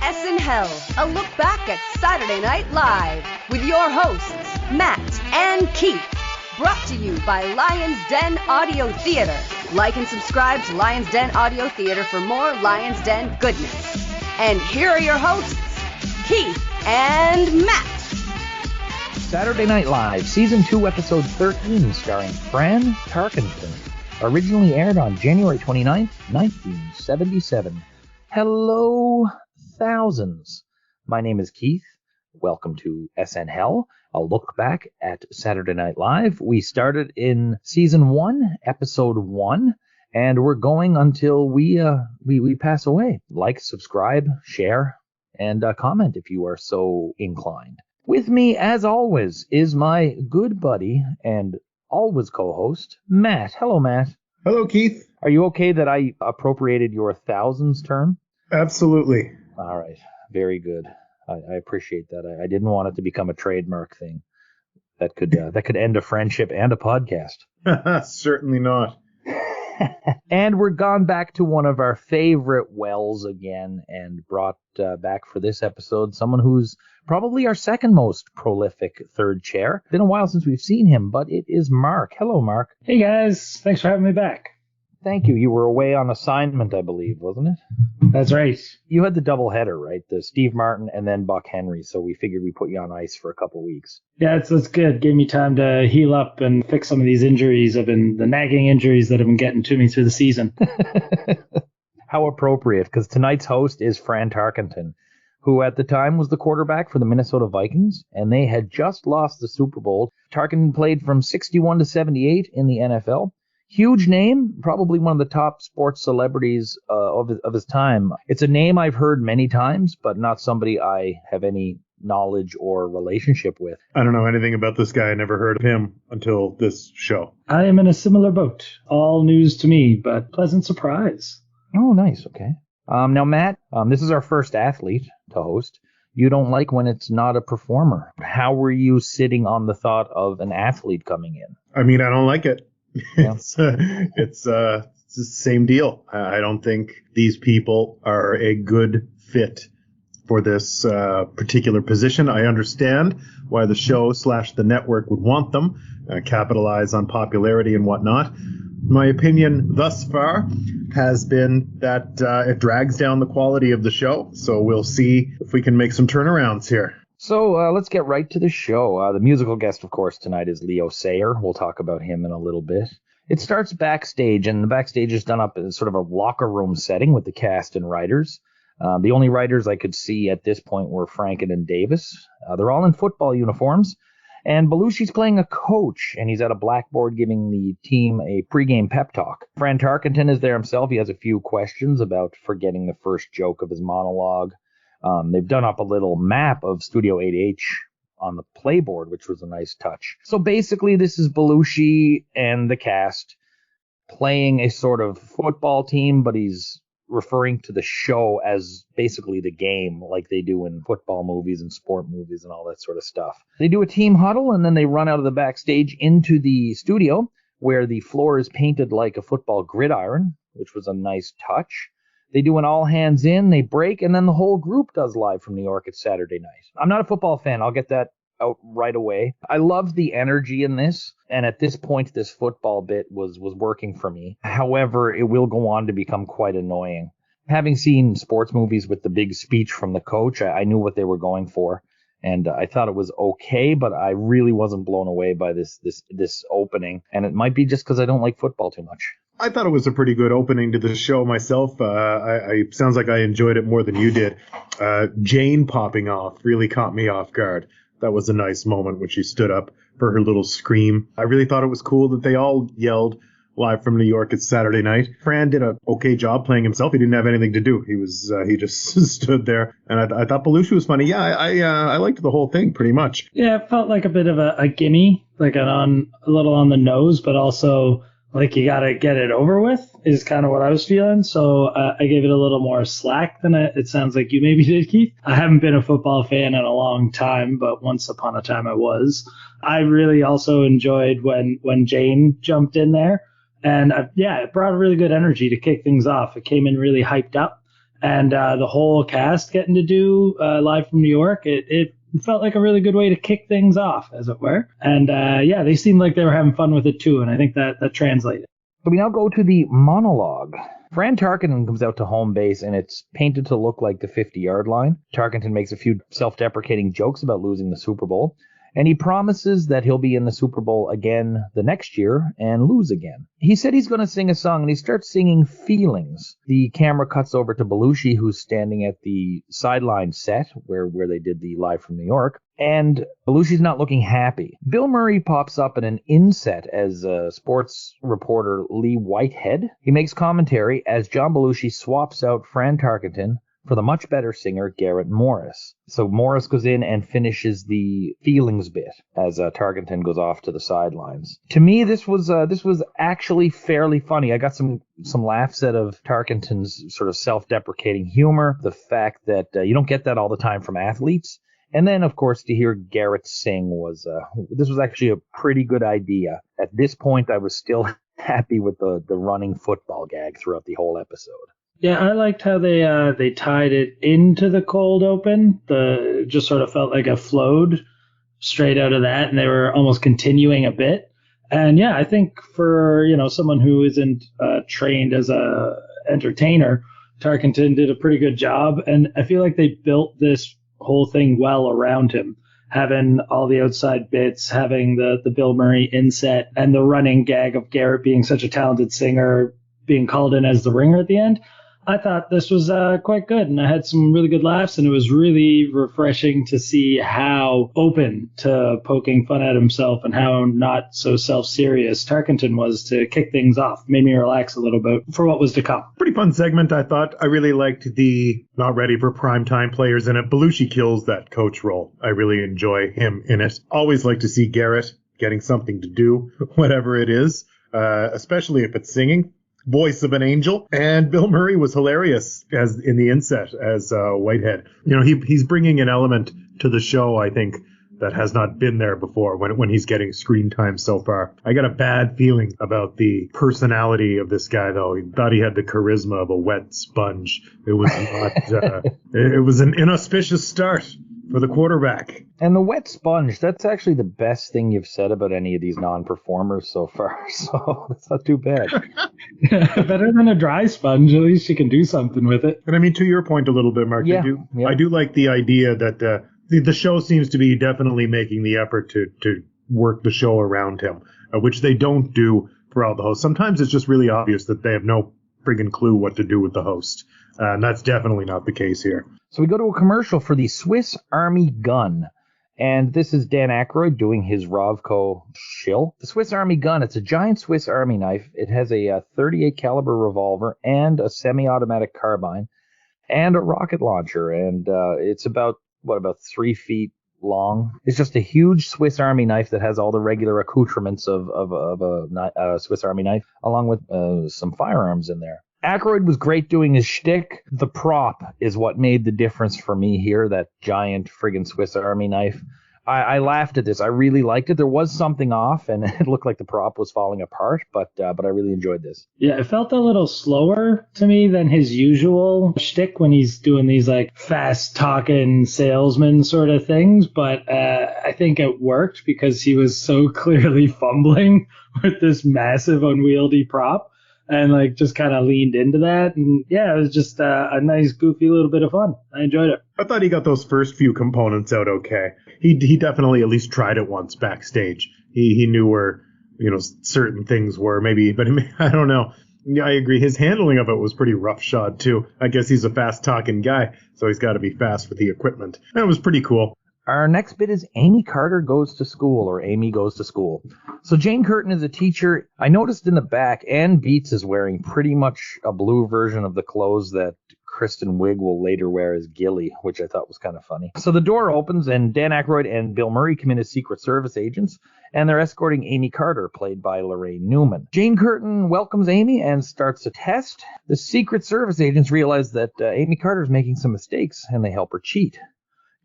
SNHell, a look back at Saturday Night Live with your hosts, Matt and Keith. Brought to you by Lion's Den Audio Theater. Like and subscribe to Lion's Den Audio Theater for more Lion's Den goodness. And here are your hosts, Keith and Matt. Saturday Night Live, Season 2, Episode 13, starring Fran Tarkenton. Originally aired on January 29th, 1977. Hello, thousands. My name is Keith. Welcome to SNHell, a look back at Saturday Night Live. We started in Season 1, Episode 1, and we're going until we pass away. Like, subscribe, share, and comment if you are so inclined. With me, as always, is my good buddy and always co-host, Matt. Hello, Matt. Hello, Keith. Are you okay that I appropriated your thousands term? Absolutely. All right. Very good. I appreciate that. I didn't want it to become a trademark thing that could end a friendship and a podcast. Certainly not. And we're gone back to one of our favorite wells again and brought back for this episode someone who's probably our second most prolific third chair. Been a while since we've seen him, but it is Mark. Hello, Mark. Hey, guys. Thanks for having me back. Thank you. You were away on assignment, I believe, wasn't it? That's right. You had the double header, right? The Steve Martin and then Buck Henry, so we figured we'd put you on ice for a couple weeks. Yeah, it's good. Gave me time to heal up and fix some of these injuries. The nagging injuries that have been getting to me through the season. How appropriate, because tonight's host is Fran Tarkenton, who at the time was the quarterback for the Minnesota Vikings, and they had just lost the Super Bowl. Tarkenton played from 61 to 78 in the NFL. Huge name, probably one of the top sports celebrities of his time. It's a name I've heard many times, but not somebody I have any knowledge or relationship with. I don't know anything about this guy. I never heard of him until this show. I am in a similar boat. All news to me, but pleasant surprise. Oh, nice. Okay. Now, Matt, this is our first athlete to host. You don't like when it's not a performer. How were you sitting on the thought of an athlete coming in? I mean, I don't like it. Yeah. It's the same deal. I don't think these people are a good fit for this particular position. I understand why the show / the network would want them, capitalize on popularity and whatnot. My opinion thus far has been that it drags down the quality of the show. So we'll see if we can make some turnarounds here. So let's get right to the show. The musical guest, of course, tonight is Leo Sayer. We'll talk about him in a little bit. It starts backstage, and the backstage is done up in sort of a locker room setting with the cast and writers. The only writers I could see at this point were Franken and Davis. They're all in football uniforms. And Belushi's playing a coach, and he's at a blackboard giving the team a pregame pep talk. Fran Tarkenton is there himself. He has a few questions about forgetting the first joke of his monologue. They've done up a little map of Studio 8H on the playboard, which was a nice touch. So basically, this is Belushi and the cast playing a sort of football team, but he's referring to the show as basically the game, like they do in football movies and sport movies and all that sort of stuff. They do a team huddle, and then they run out of the backstage into the studio, where the floor is painted like a football gridiron, which was a nice touch. They do an all-hands-in, they break, and then the whole group does Live from New York. It's Saturday night. I'm not a football fan. I'll get that out right away. I love the energy in this, and at this point, this football bit was working for me. However, it will go on to become quite annoying. Having seen sports movies with the big speech from the coach, I knew what they were going for, and I thought it was okay, but I really wasn't blown away by this opening, and it might be just because I don't like football too much. I thought it was a pretty good opening to the show myself. I sounds like I enjoyed it more than you did. Jane popping off really caught me off guard. That was a nice moment when she stood up for her little scream. I really thought it was cool that they all yelled Live from New York. It's Saturday night. Fran did an okay job playing himself. He didn't have anything to do. He just stood there. And I thought Belushi was funny. Yeah, I liked the whole thing pretty much. Yeah, it felt like a bit of a gimme, like a little on the nose, but also like you got to get it over with is kind of what I was feeling. So I gave it a little more slack than it sounds like you maybe did, Keith. I haven't been a football fan in a long time, but once upon a time I was. I really also enjoyed when Jane jumped in there. And it brought a really good energy to kick things off. It came in really hyped up. And the whole cast getting to do Live from New York, it felt like a really good way to kick things off, as it were. And yeah, they seemed like they were having fun with it too, and I think that translated. So we now go to the monologue. Fran Tarkenton comes out to home base, and it's painted to look like the 50-yard line. Tarkenton makes a few self-deprecating jokes about losing the Super Bowl, and he promises that he'll be in the Super Bowl again the next year and lose again. He said he's going to sing a song, and he starts singing Feelings. The camera cuts over to Belushi, who's standing at the Sideline set where they did the Live from New York, and Belushi's not looking happy. Bill Murray pops up in an inset as sports reporter Lee Whitehead. He makes commentary as John Belushi swaps out Fran Tarkenton for the much better singer Garrett Morris. So Morris goes in and finishes the Feelings bit as Tarkenton goes off to the sidelines. To me, this was actually fairly funny. I got some laughs out of Tarkenton's sort of self-deprecating humor, the fact that you don't get that all the time from athletes. And then, of course, to hear Garrett sing this was actually a pretty good idea. At this point, I was still happy with the running football gag throughout the whole episode. Yeah, I liked how they tied it into the cold open. It just sort of felt like it flowed straight out of that, and they were almost continuing a bit. And yeah, I think for someone who isn't trained as a entertainer, Tarkenton did a pretty good job, and I feel like they built this whole thing well around him, having all the outside bits, having the Bill Murray inset, and the running gag of Garrett being such a talented singer, being called in as the ringer at the end. I thought this was quite good, and I had some really good laughs, and it was really refreshing to see how open to poking fun at himself and how not so self-serious Tarkenton was to kick things off. Made me relax a little bit for what was to come. Pretty fun segment, I thought. I really liked the not ready for primetime players in it. Belushi kills that coach role. I really enjoy him in it. Always like to see Garrett getting something to do, whatever it is, especially if it's singing. Voice of an angel. And Bill Murray was hilarious as in the inset as Whitehead. He's bringing an element to the show, I think, that has not been there before when he's getting screen time so far. I got a bad feeling about the personality of this guy, though. He thought he had the charisma of a wet sponge. It was not. It was an inauspicious start for the quarterback. And the wet sponge, that's actually the best thing you've said about any of these non-performers so far. So that's not too bad. Better than a dry sponge. At least you can do something with it. And I mean, to your point a little bit, Mark, yeah. I do like the idea that the show seems to be definitely making the effort to work the show around him, which they don't do for all the hosts. Sometimes it's just really obvious that they have no friggin' clue what to do with the host. And that's definitely not the case here. So we go to a commercial for the Swiss Army gun. And this is Dan Aykroyd doing his Rovco shill. The Swiss Army gun, it's a giant Swiss Army knife. It has a 38 caliber revolver and a semi-automatic carbine and a rocket launcher. And it's about 3 feet long. It's just a huge Swiss Army knife that has all the regular accoutrements of a Swiss Army knife, along with some firearms in there. Aykroyd was great doing his shtick. The prop is what made the difference for me here, that giant friggin' Swiss Army knife. I laughed at this. I really liked it. There was something off, and it looked like the prop was falling apart, but I really enjoyed this. Yeah, it felt a little slower to me than his usual shtick when he's doing these like fast-talking salesman sort of things, but I think it worked because he was so clearly fumbling with this massive unwieldy prop. And like just kind of leaned into that. And yeah, it was just a nice, goofy little bit of fun. I enjoyed it. I thought he got those first few components out okay. He definitely at least tried it once backstage. He knew where, certain things were maybe, but I don't know. I agree. His handling of it was pretty roughshod too. I guess he's a fast talking guy, so he's got to be fast with the equipment. And it was pretty cool. Our next bit is Amy Carter goes to school, or Amy goes to school. So Jane Curtin is a teacher. I noticed in the back, Ann Beats is wearing pretty much a blue version of the clothes that Kristen Wiig will later wear as Gilly, which I thought was kind of funny. So the door opens, and Dan Aykroyd and Bill Murray come in as Secret Service agents, and they're escorting Amy Carter, played by Laraine Newman. Jane Curtin welcomes Amy and starts a test. The Secret Service agents realize that Amy Carter's making some mistakes, and they help her cheat.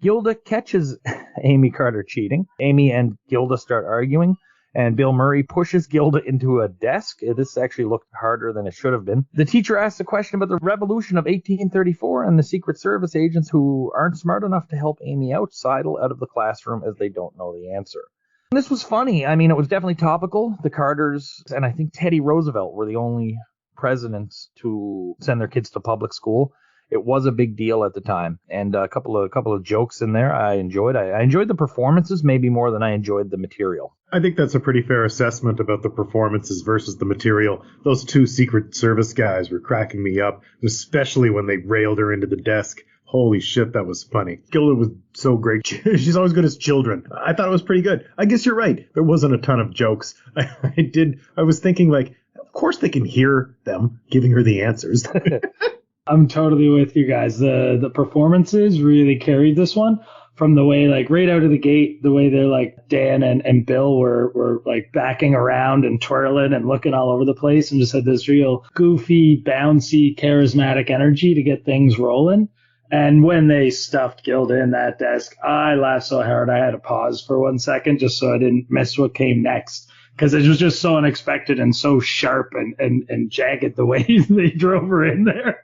Gilda catches Amy Carter cheating. Amy and Gilda start arguing. And Bill Murray pushes Gilda into a desk. This actually looked harder than it should have been. The teacher asks a question about the revolution of 1834, and the Secret Service agents who aren't smart enough to help Amy out sidle out of the classroom as they don't know the answer. This was funny. I mean, it was definitely topical. The Carters and I think Teddy Roosevelt were the only presidents to send their kids to public school. It was a big deal at the time, and a couple of jokes in there I enjoyed. I enjoyed the performances maybe more than I enjoyed the material. I think that's a pretty fair assessment about the performances versus the material. Those two Secret Service guys were cracking me up, especially when they railed her into the desk. Holy shit, that was funny. Gilda was so great. She's always good as children. I thought it was pretty good. I guess you're right. There wasn't a ton of jokes. I was thinking, like, of course they can hear them giving her the answers. I'm totally with you guys. The performances really carried this one, from the way, like, right out of the gate, the way they're like Dan and Bill were like backing around and twirling and looking all over the place and just had this real goofy, bouncy, charismatic energy to get things rolling. And when they stuffed Gilda in that desk, I laughed so hard I had to pause for 1 second just so I didn't miss what came next. Because it was just so unexpected and so sharp and jagged the way they drove her in there.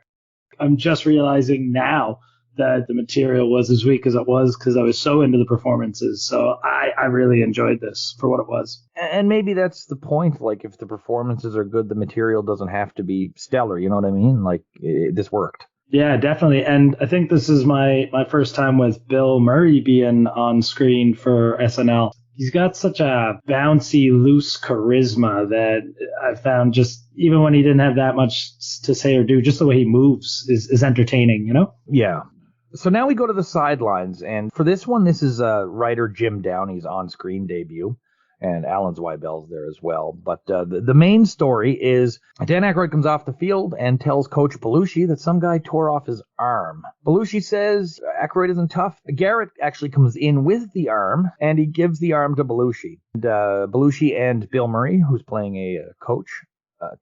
I'm just realizing now that the material was as weak as it was because I was so into the performances. So I really enjoyed this for what it was. And maybe that's the point. Like, if the performances are good, the material doesn't have to be stellar. You know what I mean? Like, this worked. Yeah, definitely. And I think this is my first time with Bill Murray being on screen for SNL. He's got such a bouncy, loose charisma that I found, just even when he didn't have that much to say or do, just the way he moves is entertaining, you know? Yeah. So now we go to the sidelines. And for this one, this is writer Jim Downey's on-screen debut. And Alan Zweibel's there as well. But the main story is Dan Aykroyd comes off the field and tells Coach Belushi that some guy tore off his arm. Belushi says Aykroyd isn't tough. Garrett actually comes in with the arm, and he gives the arm to Belushi. And Belushi and Bill Murray, who's playing a coach,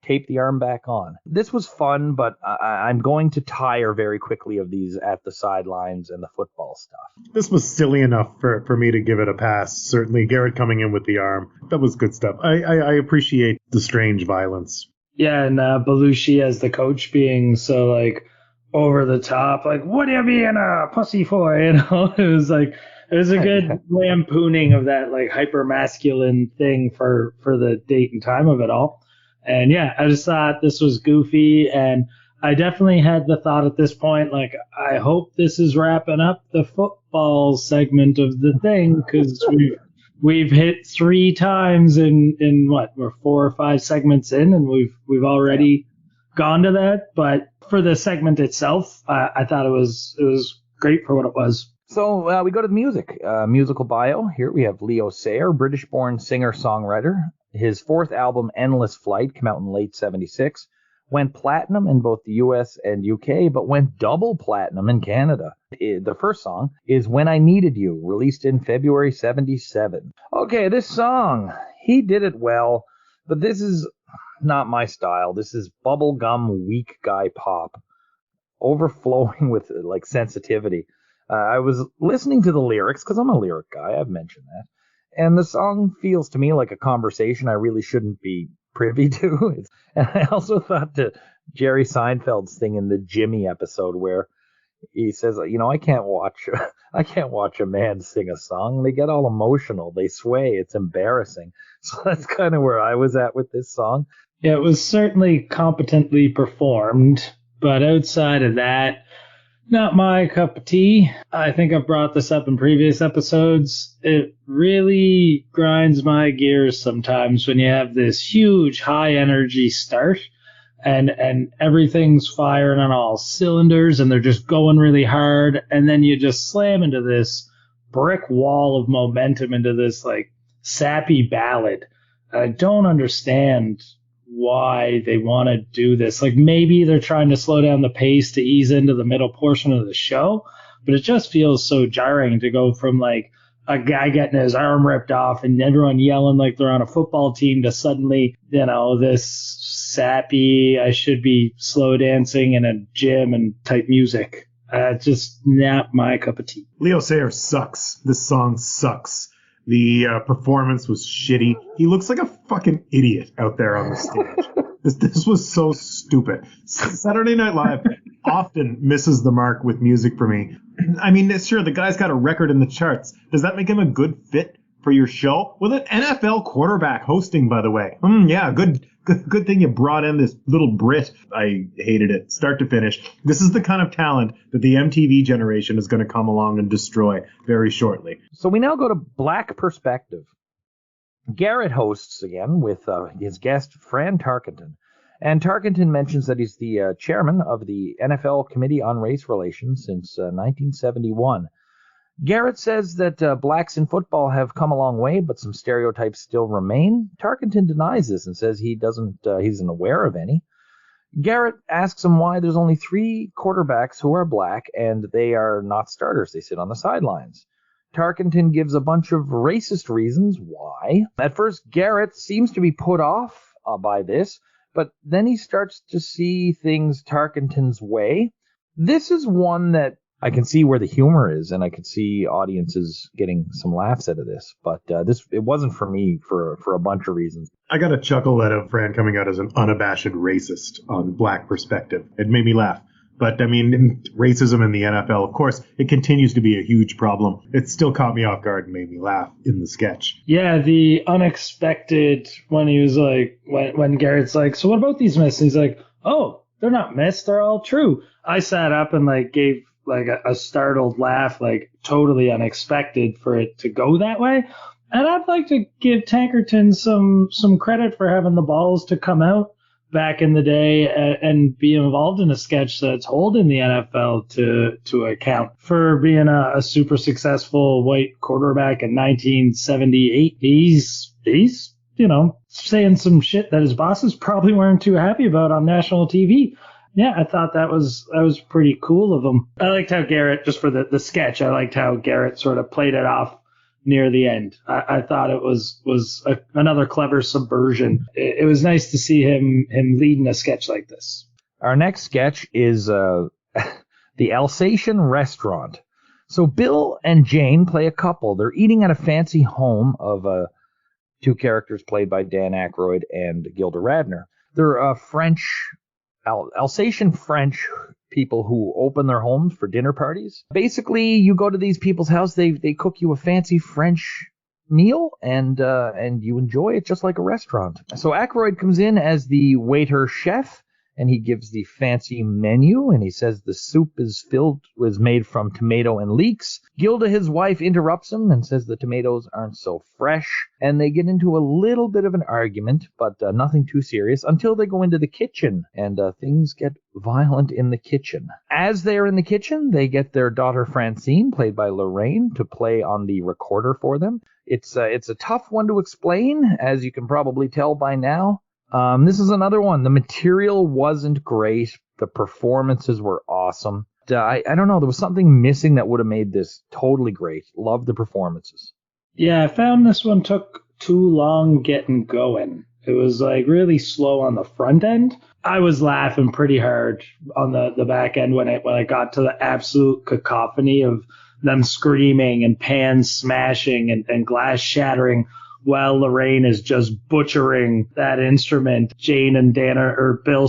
tape the arm back on. This was fun, but I'm going to tire very quickly of these at the sidelines and the football stuff. This was silly enough for me to give it a pass. Certainly, Garrett coming in with the arm. That was good stuff. I appreciate the strange violence. Yeah, and Belushi as the coach being so, like, over the top, like, what are you being a pussy for? You know, it was a good lampooning of that, like, hyper masculine thing for the date and time of it all. And yeah, I just thought this was goofy, and I definitely had the thought at this point, like, I hope this is wrapping up the football segment of the thing, because we've hit 3 times in what, we're 4 or 5 segments in, and we've already gone to that. But for the segment itself, I thought it was great for what it was. So we go to the music. Musical bio. Here we have Leo Sayer, British-born singer-songwriter. His 4th album, Endless Flight, came out in late 76. Went platinum in both the US and UK, but went double platinum in Canada. The first song is When I Needed You, released in February 77. Okay, this song, he did it well, but this is not my style. This is bubblegum weak guy pop, overflowing with, like, sensitivity. I was listening to the lyrics, because I'm a lyric guy, I've mentioned that. And the song feels to me like a conversation I really shouldn't be privy to. And I also thought to Jerry Seinfeld's thing in the Jimmy episode where he says, you know, I can't watch a man sing a song. They get all emotional. They sway. It's embarrassing. So that's kind of where I was at with this song. Yeah, it was certainly competently performed, but outside of that, not my cup of tea. I think I've brought this up in previous episodes. It really grinds my gears sometimes when you have this huge high energy start and everything's firing on all cylinders and they're just going really hard, and then you just slam into this brick wall of momentum, into this, like, sappy ballad. I don't understand why they want to do this. Like, maybe they're trying to slow down the pace to ease into the middle portion of the show, but it just feels so jarring to go from, like, a guy getting his arm ripped off and everyone yelling like they're on a football team to suddenly, you know, this sappy, I should be slow dancing in a gym and type music. Just not my cup of tea. Leo Sayer sucks. This song sucks. The performance was shitty. He looks like a fucking idiot out there on the stage. This was so stupid. Saturday Night Live often misses the mark with music for me. I mean, sure, the guy's got a record in the charts. Does that make him a good fit for your show? With an NFL quarterback hosting, by the way. Yeah, good thing you brought in this little Brit. I hated it, start to finish. This is the kind of talent that the MTV generation is going to come along and destroy very shortly. So we now go to Black Perspective. Garrett hosts again with his guest, Fran Tarkenton. And Tarkenton mentions that he's the chairman of the NFL Committee on Race Relations since 1971. Garrett says that blacks in football have come a long way, but some stereotypes still remain. Tarkenton denies this and says he isn't aware of any. Garrett asks him why there's only 3 quarterbacks who are black and they are not starters. They sit on the sidelines. Tarkenton gives a bunch of racist reasons why. At first, Garrett seems to be put off by this, but then he starts to see things Tarkenton's way. This is one that I can see where the humor is, and I could see audiences getting some laughs out of this. But it wasn't for me for a bunch of reasons. I got a chuckle out of Fran coming out as an unabashed racist on Black Perspective. It made me laugh. But, I mean, racism in the NFL, of course, it continues to be a huge problem. It still caught me off guard and made me laugh in the sketch. Yeah, the unexpected when he was like, when Garrett's like, so what about these myths? And he's like, oh, they're not myths, they're all true. I sat up and like gave like a startled laugh, like totally unexpected for it to go that way. And I'd like to give Tarkenton some credit for having the balls to come out back in the day and be involved in a sketch that's holding the NFL to account for being a super successful white quarterback in 1978. He's saying some shit that his bosses probably weren't too happy about on national TV. Yeah, I thought that was pretty cool of him. I liked how Garrett, just for the sketch, I liked how Garrett sort of played it off near the end. I thought it was another clever subversion. It was nice to see him leading a sketch like this. Our next sketch is the Alsatian restaurant. So Bill and Jane play a couple. They're eating at a fancy home of 2 characters played by Dan Aykroyd and Gilda Radner. They're Alsatian French people who open their homes for dinner parties. Basically, you go to these people's house, they cook you a fancy French meal, and you enjoy it just like a restaurant. So Aykroyd comes in as the waiter chef, and he gives the fancy menu, and he says the soup was made from tomato and leeks. Gilda, his wife, interrupts him and says the tomatoes aren't so fresh, and they get into a little bit of an argument, but nothing too serious, until they go into the kitchen, and things get violent in the kitchen. As they are in the kitchen, they get their daughter Francine, played by Laraine, to play on the recorder for them. It's a tough one to explain, as you can probably tell by now. This is another one. The material wasn't great. The performances were awesome. I don't know. There was something missing that would have made this totally great. Love the performances. Yeah, I found this one took too long getting going. It was like really slow on the front end. I was laughing pretty hard on the back end when I got to the absolute cacophony of them screaming and pans smashing and glass shattering, while Laraine is just butchering that instrument. Jane and Bill,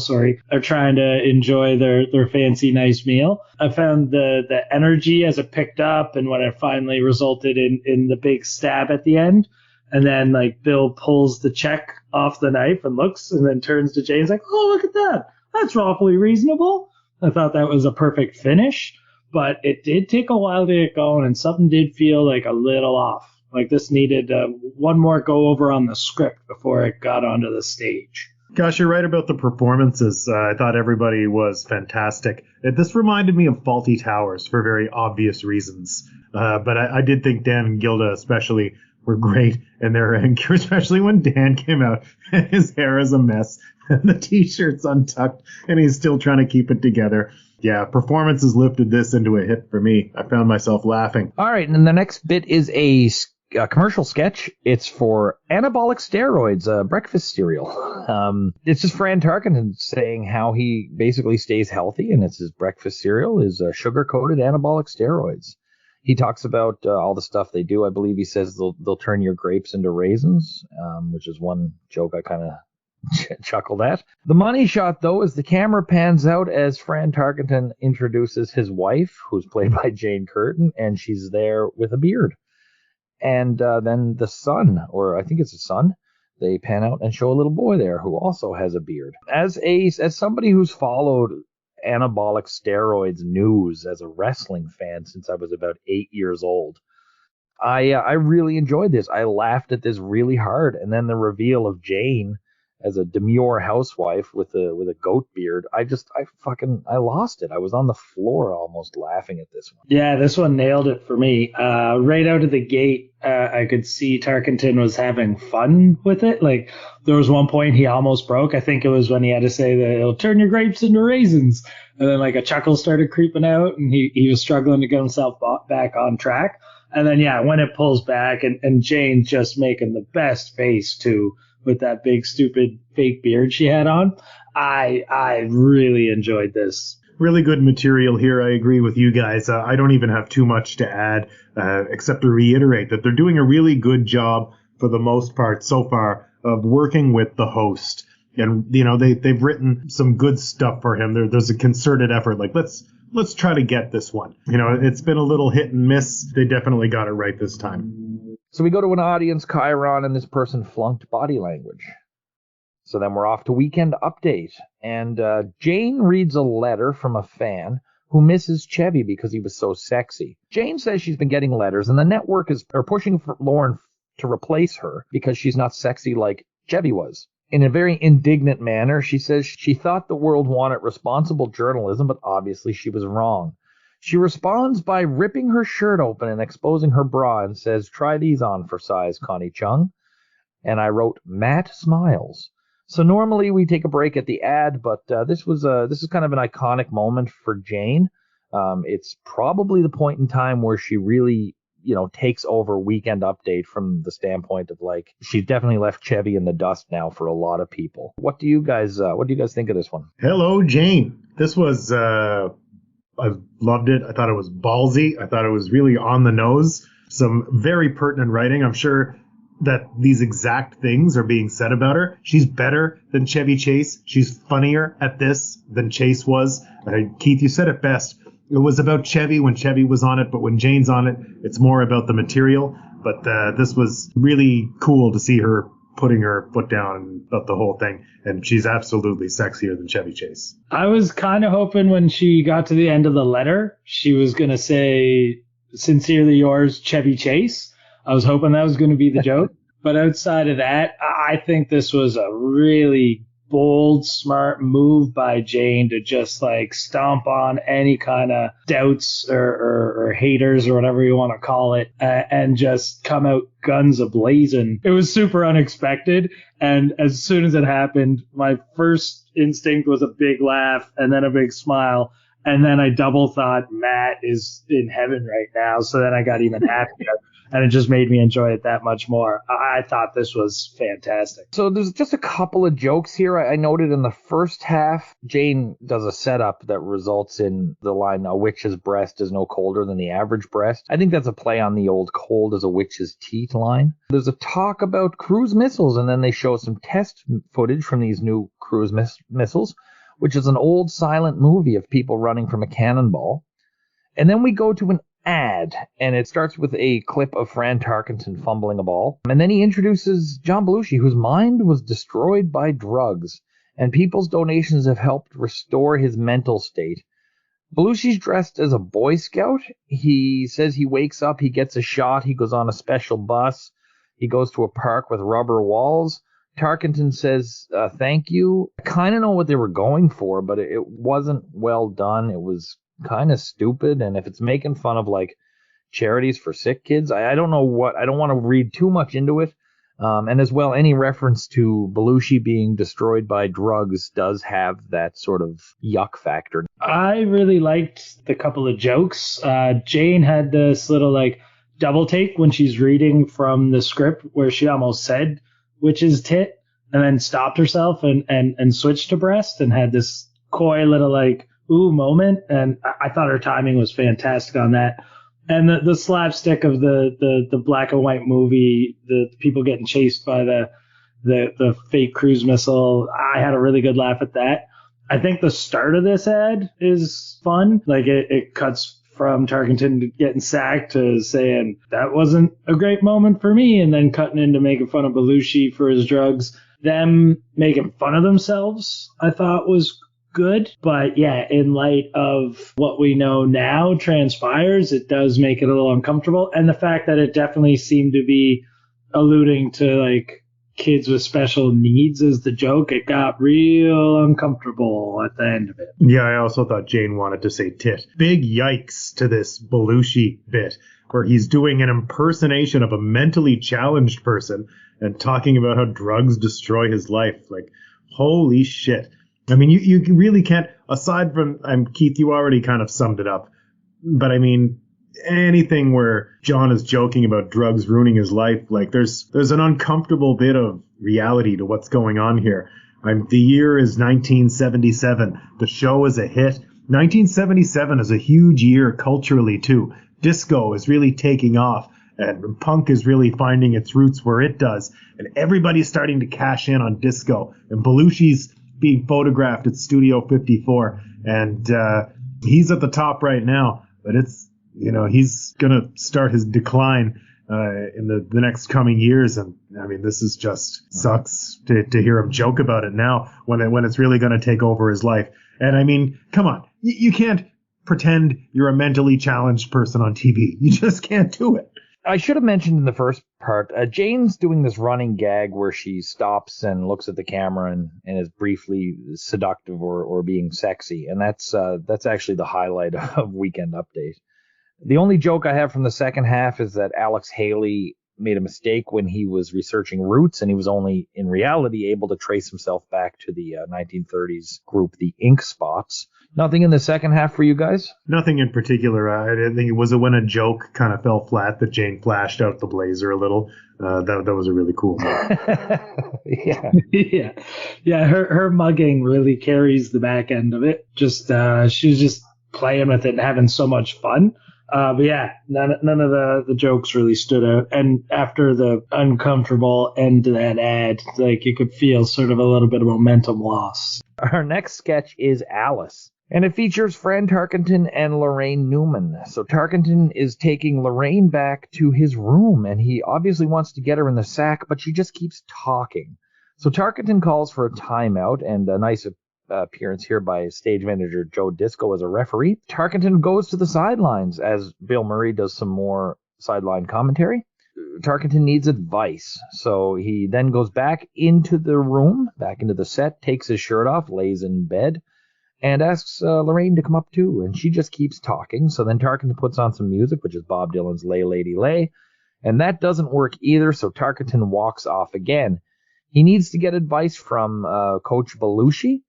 are trying to enjoy their fancy nice meal. I found the energy as it picked up and when it finally resulted in the big stab at the end. And then like Bill pulls the check off the knife and looks and then turns to Jane's like, oh, look at that. That's awfully reasonable. I thought that was a perfect finish, but it did take a while to get going and something did feel like a little off. Like this needed one more go over on the script before it got onto the stage. Gosh, you're right about the performances. I thought everybody was fantastic. This reminded me of Fawlty Towers for very obvious reasons. But I did think Dan and Gilda especially were great in their anchor, especially when Dan came out and his hair is a mess and the T-shirt's untucked and he's still trying to keep it together. Yeah, performances lifted this into a hit for me. I found myself laughing. All right, and the next bit is a commercial sketch. It's for Anabolic Steroids, a breakfast cereal. It's just Fran Tarkenton saying how he basically stays healthy, and it's his breakfast cereal is sugar-coated anabolic steroids. He talks about all the stuff they do. I believe he says they'll turn your grapes into raisins, which is one joke I kind of chuckled at. The money shot, though, is the camera pans out as Fran Tarkenton introduces his wife, who's played by Jane Curtin, and she's there with a beard. And then the son, or I think it's a son, they pan out and show a little boy there who also has a beard. As somebody who's followed anabolic steroids news as a wrestling fan since I was about 8 years old, I really enjoyed this. I laughed at this really hard, and then the reveal of Jane as a demure housewife with a goat beard, I lost it. I was on the floor almost laughing at this one. Yeah, this one nailed it for me. Right out of the gate, I could see Tarkenton was having fun with it. Like, there was one point he almost broke. I think it was when he had to say that it'll turn your grapes into raisins. And then like a chuckle started creeping out, and he was struggling to get himself back on track. And then, yeah, when it pulls back and Jane just making the best face too, with that big, stupid fake beard she had on. I really enjoyed this. Really good material here. I agree with you guys. I don't even have too much to add, except to reiterate that they're doing a really good job for the most part so far of working with the host. And, you know, they've written some good stuff for him. There's a concerted effort. Like, let's try to get this one. You know, it's been a little hit and miss. They definitely got it right this time. So we go to an audience chyron, and this person flunked body language. So then we're off to Weekend Update. And Jane reads a letter from a fan who misses Chevy because he was so sexy. Jane says she's been getting letters, and the network are pushing for Lauren to replace her because she's not sexy like Chevy was. In a very indignant manner, she says she thought the world wanted responsible journalism, but obviously she was wrong. She responds by ripping her shirt open and exposing her bra and says, "Try these on for size, Connie Chung." And I wrote, "Matt smiles." So normally we take a break at the ad, but this is kind of an iconic moment for Jane. It's probably the point in time where she really, takes over Weekend Update from the standpoint of like, she's definitely left Chevy in the dust now for a lot of people. What do you guys think of this one? Hello, Jane. This was, I loved it. I thought it was ballsy. I thought it was really on the nose. Some very pertinent writing. I'm sure that these exact things are being said about her. She's better than Chevy Chase. She's funnier at this than Chase was. Keith, you said it best. It was about Chevy when Chevy was on it, but when Jane's on it, it's more about the material. But this was really cool to see her putting her foot down about the whole thing. And she's absolutely sexier than Chevy Chase. I was kind of hoping when she got to the end of the letter, she was going to say, "Sincerely yours, Chevy Chase." I was hoping that was going to be the joke. But outside of that, I think this was a really bold, smart move by Jane to just like stomp on any kind of doubts or haters or whatever you want to call it, and just come out guns a-blazing. It was super unexpected. And as soon as it happened, my first instinct was a big laugh and then a big smile. And then I double thought Matt is in heaven right now. So then I got even happier. And it just made me enjoy it that much more. I thought this was fantastic. So there's just a couple of jokes here. I noted in the first half, Jane does a setup that results in the line, "A witch's breast is no colder than the average breast." I think that's a play on the old "cold as a witch's teeth" line. There's a talk about cruise missiles, and then they show some test footage from these new cruise missiles, which is an old silent movie of people running from a cannonball. And then we go to an ad, and it starts with a clip of Fran Tarkenton fumbling a ball. And then he introduces John Belushi, whose mind was destroyed by drugs, and people's donations have helped restore his mental state. Belushi's dressed as a Boy Scout. He says he wakes up, he gets a shot, he goes on a special bus, he goes to a park with rubber walls. Tarkenton says, "Thank you." I kind of know what they were going for, but it wasn't well done. It was kind of stupid, and if it's making fun of like charities for sick kids, I don't know what. I don't want to read too much into it. And as well, any reference to Belushi being destroyed by drugs does have that sort of yuck factor. I really liked the couple of jokes. Jane had this little like double take when she's reading from the script where she almost said "witch's tit" and then stopped herself and switched to breast and had this coy little like ooh moment. And I thought her timing was fantastic on that. And the slapstick of the black and white movie, the people getting chased by the fake cruise missile, I had a really good laugh at that. I think the start of this ad is fun. Like it cuts from Tarkenton getting sacked to saying that wasn't a great moment for me, and then cutting into making fun of Belushi for his drugs. Them making fun of themselves, I thought was good. But yeah, in light of what we know now transpires, it does make it a little uncomfortable. And the fact that it definitely seemed to be alluding to like kids with special needs as the joke, it got real uncomfortable at the end of it. Yeah, I also thought Jane wanted to say tit. Big yikes to this Belushi bit where he's doing an impersonation of a mentally challenged person and talking about how drugs destroy his life. Like, holy shit. I mean, you really can't, aside from, Keith, you already kind of summed it up, but I mean, anything where John is joking about drugs ruining his life, like there's an uncomfortable bit of reality to what's going on here. The year is 1977. The show is a hit. 1977 is a huge year culturally too. Disco is really taking off, and punk is really finding its roots where it does, and everybody's starting to cash in on disco. And Belushi's being photographed at Studio 54, and he's at the top right now, but it's, you know, he's going to start his decline in the next coming years. And I mean, this is just sucks to hear him joke about it now when it's really going to take over his life. And I mean, come on, you can't pretend you're a mentally challenged person on TV. You just can't do it. I should have mentioned in the first part, Jane's doing this running gag where she stops and looks at the camera and is briefly seductive or being sexy. And that's actually the highlight of Weekend Update. The only joke I have from the second half is that Alex Haley made a mistake when he was researching roots, and he was only in reality able to trace himself back to the 1930s group, the Ink Spots. Nothing in the second half for you guys? Nothing in particular. I didn't think it was when a joke kind of fell flat that Jane flashed out the blazer a little. That was a really cool moment. Yeah. Her mugging really carries the back end of it. Just she was just playing with it and having so much fun. But yeah, none of the jokes really stood out. And after the uncomfortable end to that ad, like you could feel sort of a little bit of momentum loss. Our next sketch is Alice, and it features Fran Tarkenton and Laraine Newman. So Tarkenton is taking Laraine back to his room, and he obviously wants to get her in the sack, but she just keeps talking. So Tarkenton calls for a timeout, and a nice appearance here by stage manager Joe Disco as a referee. Tarkenton goes to the sidelines as Bill Murray does some more sideline commentary. Tarkenton needs advice, so he then goes back into the room, back into the set, takes his shirt off, lays in bed, and asks Laraine to come up too, and she just keeps talking. So then Tarkenton puts on some music, which is Bob Dylan's Lay Lady Lay, and that doesn't work either, so Tarkenton walks off again. He needs to get advice from Coach Belushi,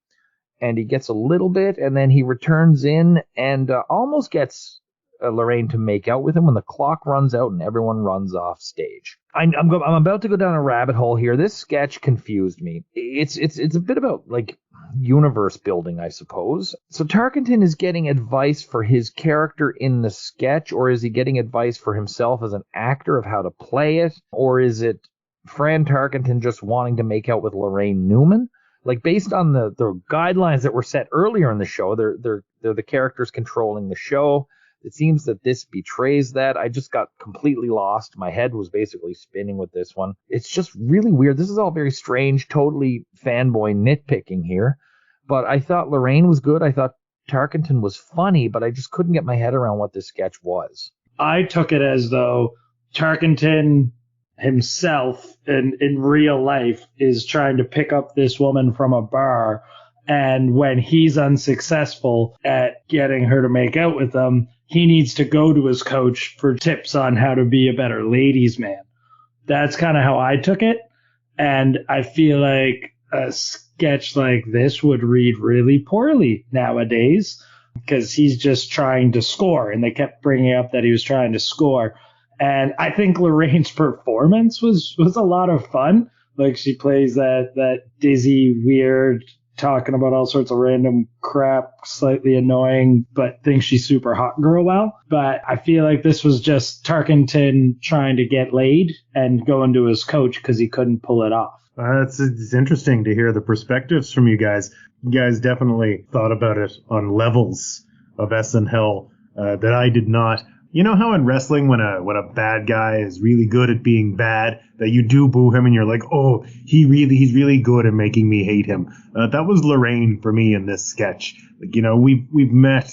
and he gets a little bit, and then he returns in and almost gets Laraine to make out with him when the clock runs out and everyone runs off stage. I'm about to go down a rabbit hole here. This sketch confused me. It's a bit about like universe building, I suppose. So Tarkenton is getting advice for his character in the sketch, or is he getting advice for himself as an actor of how to play it, or is it Fran Tarkenton just wanting to make out with Laraine Newman? Like, based on the guidelines that were set earlier in the show, they're the characters controlling the show. It seems that this betrays that. I just got completely lost. My head was basically spinning with this one. It's just really weird. This is all very strange, totally fanboy nitpicking here. But I thought Laraine was good. I thought Tarkenton was funny, but I just couldn't get my head around what this sketch was. I took it as though Tarkenton himself in real life is trying to pick up this woman from a bar, and when he's unsuccessful at getting her to make out with him, he needs to go to his coach for tips on how to be a better ladies' man. That's kind of how I took it, and I feel like a sketch like this would read really poorly nowadays because he's just trying to score, and they kept bringing up that he was trying to score. And I think Lorraine's performance was a lot of fun. Like, she plays that dizzy, weird talking about all sorts of random crap, slightly annoying, but thinks she's super hot girl well. But I feel like this was just Tarkenton trying to get laid and going to his coach because he couldn't pull it off. It's interesting to hear the perspectives from you guys. You guys definitely thought about it on levels of SNHell that I did not. You know how in wrestling, when a bad guy is really good at being bad, that you do boo him and you're like, oh, he's really good at making me hate him. That was Laraine for me in this sketch. Like, you know, we've met,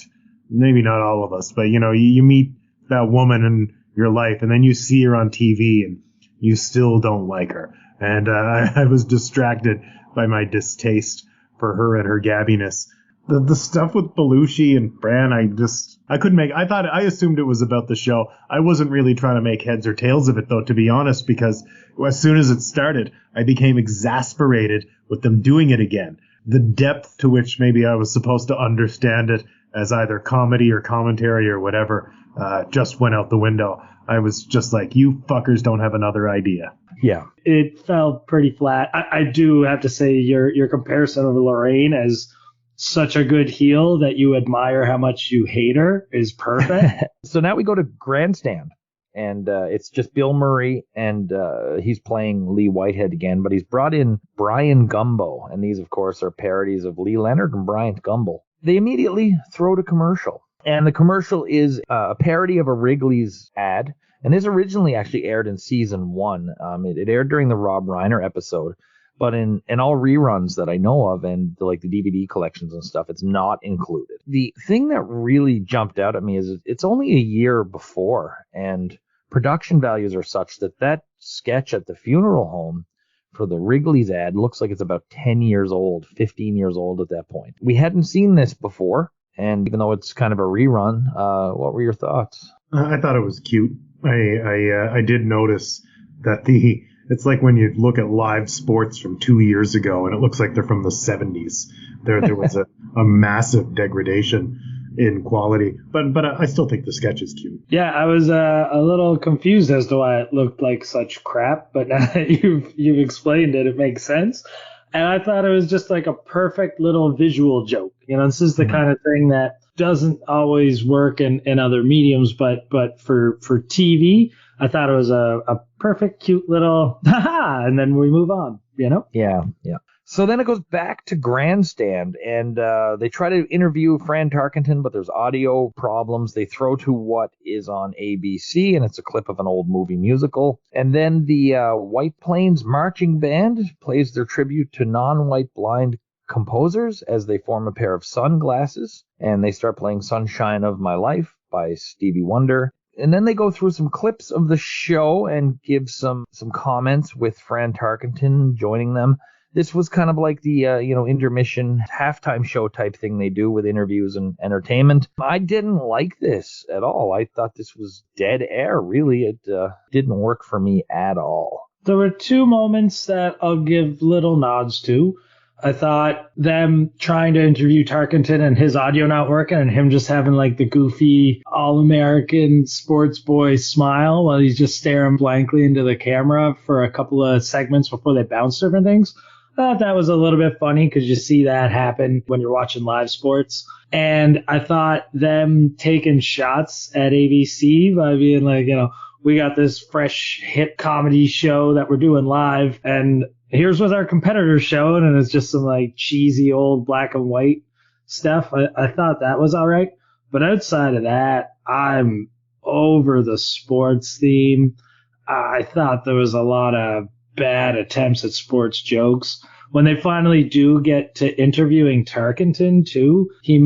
maybe not all of us, but you know, you meet that woman in your life and then you see her on TV and you still don't like her. And I was distracted by my distaste for her and her gabbiness. The stuff with Belushi and Fran, I couldn't make. I assumed it was about the show. I wasn't really trying to make heads or tails of it, though, to be honest, because as soon as it started, I became exasperated with them doing it again. The depth to which maybe I was supposed to understand it as either comedy or commentary or whatever just went out the window. I was just like, you fuckers don't have another idea. Yeah. It felt pretty flat. I do have to say your comparison of Laraine as such a good heel that you admire how much you hate her is perfect. So now we go to Grandstand, and it's just Bill Murray, and he's playing Lee Whitehead again, but he's brought in Brian Gumbo, and these, of course, are parodies of Lee Leonard and Brian Gumbo. They immediately throw to commercial, and the commercial is a parody of a Wrigley's ad, and this originally actually aired in season 1. It aired during the Rob Reiner episode. But in all reruns that I know of and like the DVD collections and stuff, it's not included. The thing that really jumped out at me is it's only a year before, and production values are such that sketch at the funeral home for the Wrigley's ad looks like it's about 10 years old, 15 years old at that point. We hadn't seen this before, and even though it's kind of a rerun, what were your thoughts? I thought it was cute. I did notice that it's like when you look at live sports from 2 years ago and it looks like they're from the 70s. There was a massive degradation in quality, but I still think the sketch is cute. Yeah, I was a little confused as to why it looked like such crap, but now that you've explained it, it makes sense. And I thought it was just like a perfect little visual joke. You know, this is the kind of thing that doesn't always work in other mediums, but for TV, I thought it was a perfect, cute little ha-ha, and then we move on, you know? Yeah. So then it goes back to Grandstand, and they try to interview Fran Tarkenton, but there's audio problems. They throw to what is on ABC, and it's a clip of an old movie musical. And then the White Plains Marching Band plays their tribute to non-white blind composers as they form a pair of sunglasses, and they start playing Sunshine of My Life by Stevie Wonder. And then they go through some clips of the show and give some comments with Fran Tarkenton joining them. This was kind of like the intermission halftime show type thing they do with interviews and entertainment. I didn't like this at all. I thought this was dead air, really. It didn't work for me at all. There were two moments that I'll give little nods to. I thought them trying to interview Tarkenton and his audio not working and him just having like the goofy all-American sports boy smile while he's just staring blankly into the camera for a couple of segments before they bounce different things. I thought that was a little bit funny because you see that happen when you're watching live sports. And I thought them taking shots at ABC by being like, you know, we got this fresh hit comedy show that we're doing live, and here's what our competitors showed, and it's just some like cheesy old black and white stuff. I thought that was all right. But outside of that, I'm over the sports theme. I thought there was a lot of bad attempts at sports jokes. When they finally do get to interviewing Tarkenton too, he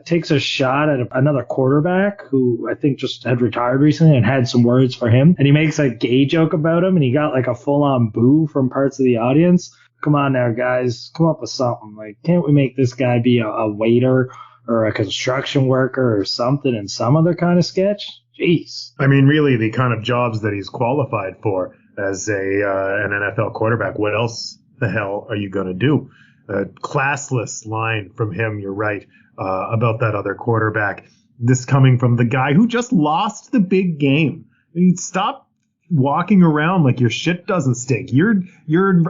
takes a shot at another quarterback who I think just had retired recently and had some words for him. And he makes a gay joke about him, and he got like a full-on boo from parts of the audience. Come on now, guys. Come up with something. Like, can't we make this guy be a waiter or a construction worker or something in some other kind of sketch? Jeez. I mean, really, the kind of jobs that he's qualified for as an NFL quarterback, what else the hell are you going to do? A classless line from him, you're right, about that other quarterback. This coming from the guy who just lost the big game. I mean, stop walking around like your shit doesn't stink. You're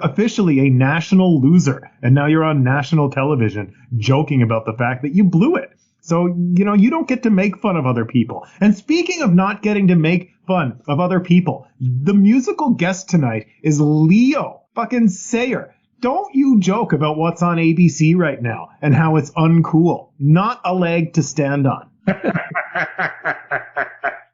officially a national loser, and now you're on national television joking about the fact that you blew it. So, you don't get to make fun of other people. And speaking of not getting to make fun of other people, the musical guest tonight is Leo fucking Sayer. Don't you joke about what's on ABC right now and how it's uncool. Not a leg to stand on.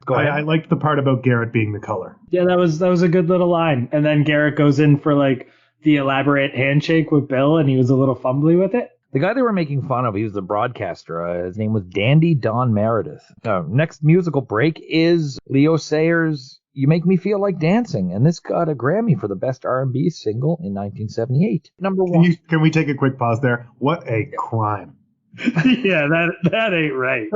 Go ahead. I liked the part about Garrett being the color. Yeah, that was a good little line. And then Garrett goes in for like the elaborate handshake with Bill, and he was a little fumbly with it. The guy they were making fun of, he was the broadcaster. His name was Dandy Don Meredith. Next musical break is Leo Sayer's You Make Me Feel Like Dancing, and this got a Grammy for the best R&B single in 1978. Number one. Can we take a quick pause there? What a crime. Yeah, that ain't right.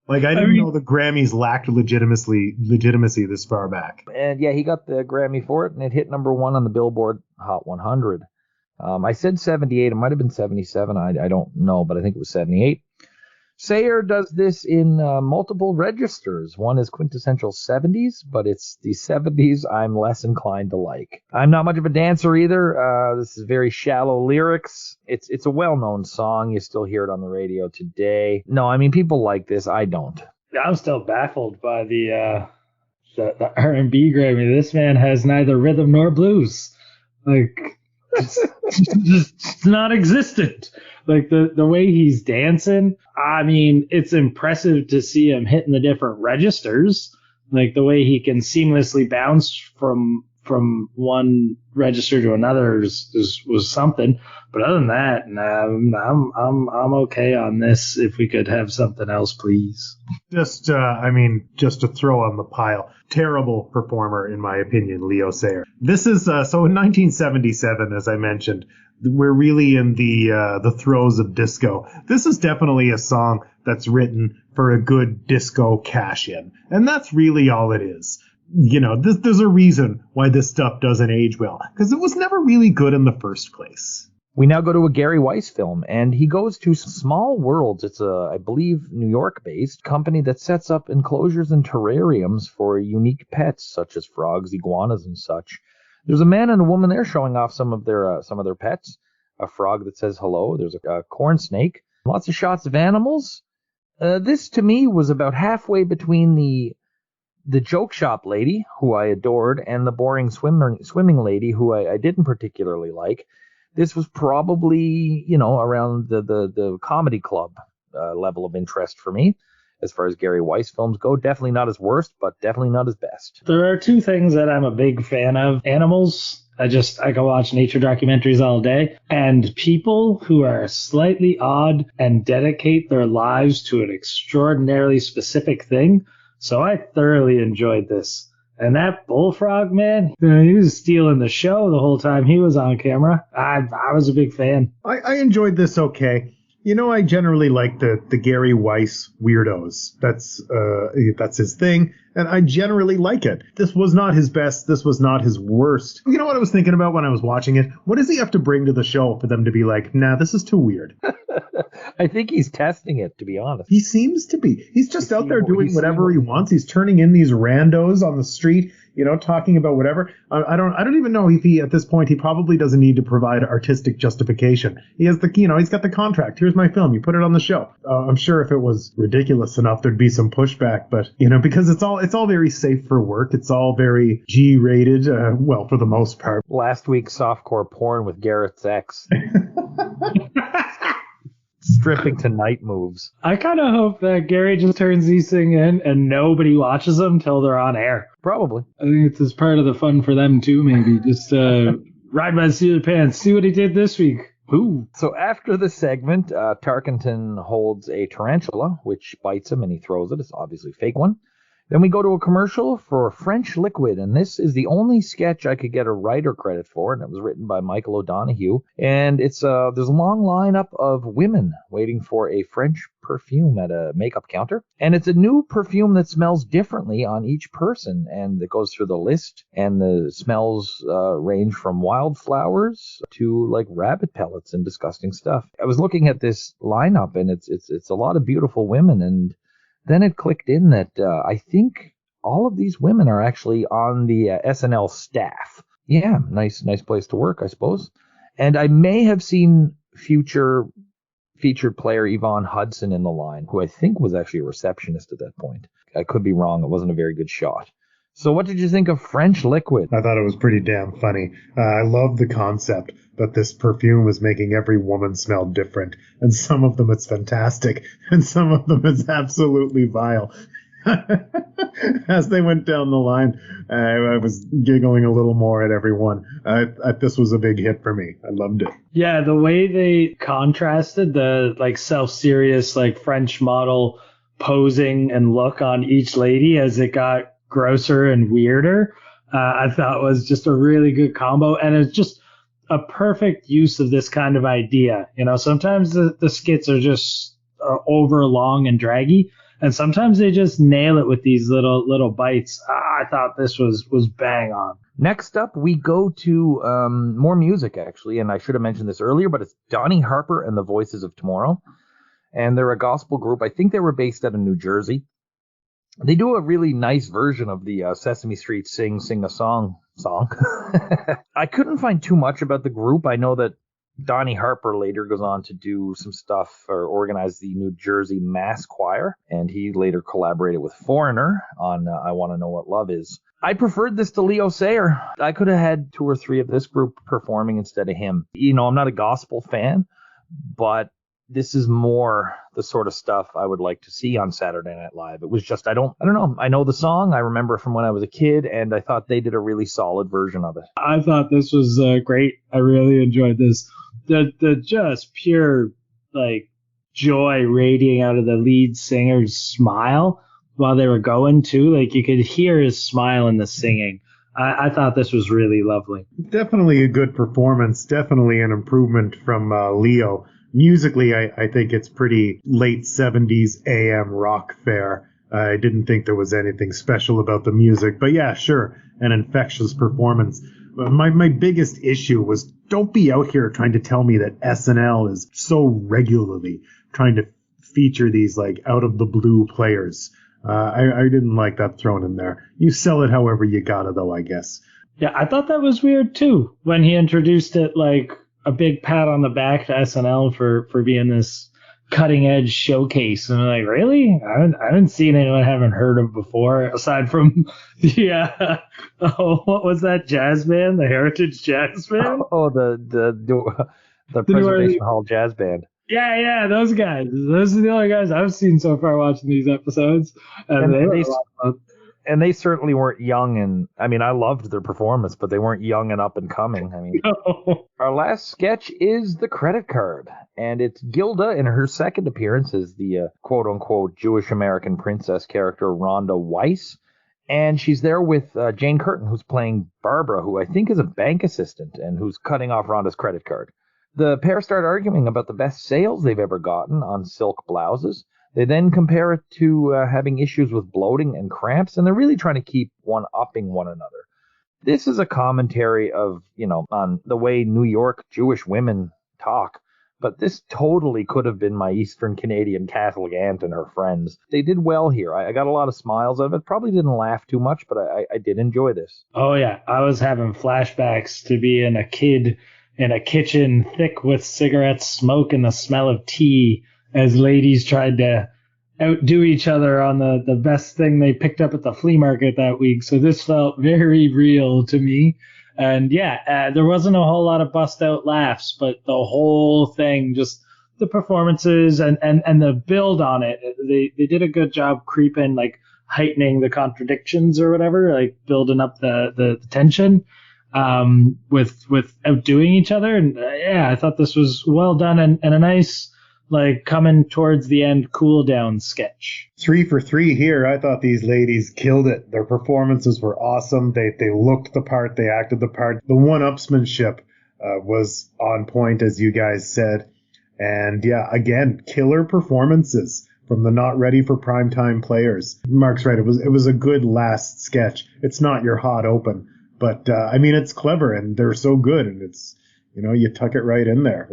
Like, I didn't know the Grammys lacked legitimacy this far back. And yeah, he got the Grammy for it, and it hit number one on the Billboard Hot 100. I said 78. It might have been 77. I don't know, but I think it was 78. Sayer does this in multiple registers. One is quintessential 70s, but it's the 70s I'm less inclined to like. I'm not much of a dancer either. This is very shallow lyrics. It's a well-known song. You still hear it on the radio today. No, I mean, people like this. I don't. I'm still baffled by the R&B Grammy. This man has neither rhythm nor blues. Like, just non-existent. Like the way he's dancing, I mean, it's impressive to see him hitting the different registers. Like the way he can seamlessly bounce from one register to another was something. But other than that, I'm okay on this. If we could have something else, please. Just to throw on the pile. Terrible performer, in my opinion, Leo Sayer. This is so in 1977, as I mentioned, we're really in the throes of disco. This is definitely a song that's written for a good disco cash-in, and that's really all it is. There's a reason why this stuff doesn't age well, because it was never really good in the first place. We now go to a Gary Weiss film, and he goes to Small Worlds. It's I believe, New York-based company that sets up enclosures and terrariums for unique pets, such as frogs, iguanas, and such. There's a man and a woman there showing off some of their pets. A frog that says hello. There's a corn snake. Lots of shots of animals. This, to me, was about halfway between the joke shop lady, who I adored, and the boring swimming lady, who I didn't particularly like. This was probably, around the comedy club level of interest for me. As far as Gary Weiss films go, definitely not his worst, but definitely not his best. There are two things that I'm a big fan of. Animals. I can watch nature documentaries all day. And people who are slightly odd and dedicate their lives to an extraordinarily specific thing. So I thoroughly enjoyed this. And that bullfrog, man, he was stealing the show the whole time he was on camera. I was a big fan. I enjoyed this okay. I generally like the Gary Weiss weirdos. That's his thing, and I generally like it. This was not his best. This was not his worst. You know what I was thinking about when I was watching it? What does he have to bring to the show for them to be like, nah, this is too weird? I think he's testing it, to be honest. He seems to be. He's just out there doing whatever he wants. He's turning in these randos on the street, talking about whatever. I don't even know if he, at this point, he probably doesn't need to provide artistic justification. He has he's got the contract. Here's my film. You put it on the show. I'm sure if it was ridiculous enough, there'd be some pushback, but because it's all very safe for work. It's all very G-rated. Well, for the most part. Last week's softcore porn with Garrett's ex. Stripping to night moves. I kind of hope that Gary just turns these things in and nobody watches them till they're on air. Probably. I think it's as part of the fun for them too, maybe. Just ride by the seat of the pants. See what he did this week. Ooh. So after the segment, Tarkenton holds a tarantula, which bites him and he throws it. It's obviously a fake one. Then we go to a commercial for French Liquid, and this is the only sketch I could get a writer credit for, and it was written by Michael O'Donoghue. And it's there's a long lineup of women waiting for a French perfume at a makeup counter, and it's a new perfume that smells differently on each person, and it goes through the list, and the smells range from wildflowers to like rabbit pellets and disgusting stuff. I was looking at this lineup, and it's a lot of beautiful women, and then it clicked in that I think all of these women are actually on the SNL staff. Yeah, nice place to work, I suppose. And I may have seen future featured player Yvonne Hudson in the line, who I think was actually a receptionist at that point. I could be wrong. It wasn't a very good shot. So what did you think of French Liquid? I thought it was pretty damn funny. I love the concept that this perfume is making every woman smell different. And some of them it's fantastic, and some of them it's absolutely vile. As they went down the line, I was giggling a little more at everyone. This was a big hit for me. I loved it. Yeah, the way they contrasted the like self-serious like French model posing and look on each lady as it got grosser and weirder, I thought was just a really good combo, and it's just a perfect use of this kind of idea. You know, sometimes the skits are just over long and draggy, and sometimes they just nail it with these little bites. I thought this was bang on. Next up, we go to more music, actually, and I should have mentioned this earlier, but it's Donny Harper and the Voices of Tomorrow, and they're a gospel group. I think they were based out of New Jersey. They do a really nice version of the Sesame Street Sing a Song. I couldn't find too much about the group. I know that Donny Harper later goes on to do some stuff or organize the New Jersey Mass Choir, and he later collaborated with Foreigner on I Want to Know What Love Is. I preferred this to Leo Sayer. I could have had 2 or 3 of this group performing instead of him. You know, I'm not a gospel fan, but this is more the sort of stuff I would like to see on Saturday Night Live. It was just, I don't know. I know the song. I remember from when I was a kid, and I thought they did a really solid version of it. I thought this was great. I really enjoyed this. The just pure like joy radiating out of the lead singer's smile while they were going too. Like you could hear his smile in the singing. I thought this was really lovely. Definitely a good performance. Definitely an improvement from Leo. Musically, I think it's pretty late 70s AM rock fare. I didn't think there was anything special about the music, but yeah, sure, an infectious performance. My biggest issue was, don't be out here trying to tell me that SNL is so regularly trying to feature these like out of the blue players. I didn't like that thrown in there. You sell it however you gotta, though, I guess. Yeah, I thought that was weird too when he introduced it, like a big pat on the back to SNL for being this cutting edge showcase. And I'm like, really? I haven't seen anyone I haven't heard of before, aside from the what was that jazz band? The Heritage Jazz Band? Oh, the Preservation Hall Jazz Band. Yeah, those guys. Those are the only guys I've seen so far watching these episodes. And they were a lot of fun. And they certainly weren't young, and I mean, I loved their performance, but they weren't young and up and coming. I mean, no. Our last sketch is the credit card, and it's Gilda in her second appearance as the quote-unquote Jewish American princess character Rhonda Weiss, and she's there with Jane Curtin, who's playing Barbara, who I think is a bank assistant and who's cutting off Rhonda's credit card. The pair start arguing about the best sales they've ever gotten on silk blouses. They then compare it to having issues with bloating and cramps, and they're really trying to keep one-upping one another. This is a commentary of, on the way New York Jewish women talk, but this totally could have been my Eastern Canadian Catholic aunt and her friends. They did well here. I got a lot of smiles out of it. Probably didn't laugh too much, but I did enjoy this. Oh, yeah. I was having flashbacks to being a kid in a kitchen thick with cigarette smoke and the smell of tea, as ladies tried to outdo each other on the best thing they picked up at the flea market that week. So this felt very real to me. And yeah, there wasn't a whole lot of bust out laughs, but the whole thing, just the performances and the build on it, they did a good job creeping, like heightening the contradictions or whatever, like building up the tension with outdoing each other. And yeah, I thought this was well done and a nice, like, coming towards the end cool down sketch. 3 for 3 here. I thought these ladies killed it. Their performances were awesome. They looked the part. They acted the part. The one-upsmanship was on point, as you guys said. And yeah, again, killer performances from the not ready for primetime players. Mark's right. It was a good last sketch. It's not your hot open, but I mean, it's clever and they're so good, and it's, you tuck it right in there.